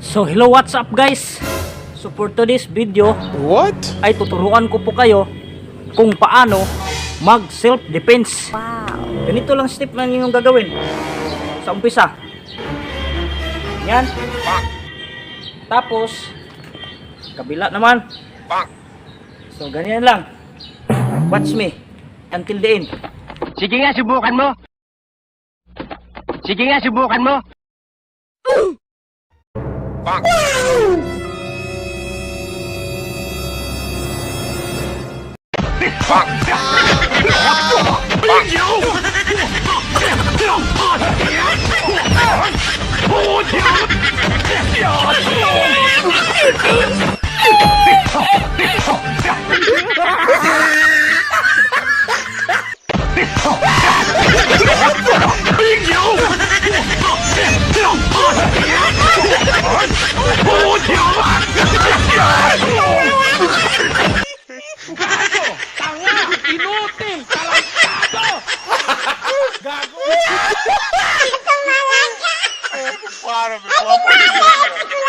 So hello, what's up guys? So for today's video What? ay tuturuan ko po kayo kung paano mag self defense. Wow. Ganito lang step na yung gagawin. Sa umpisa. Yan. Tapos kabila naman. So ganyan lang. Watch me until the end. Sige nga, subukan mo. Sige nga, subukan mo. Para, me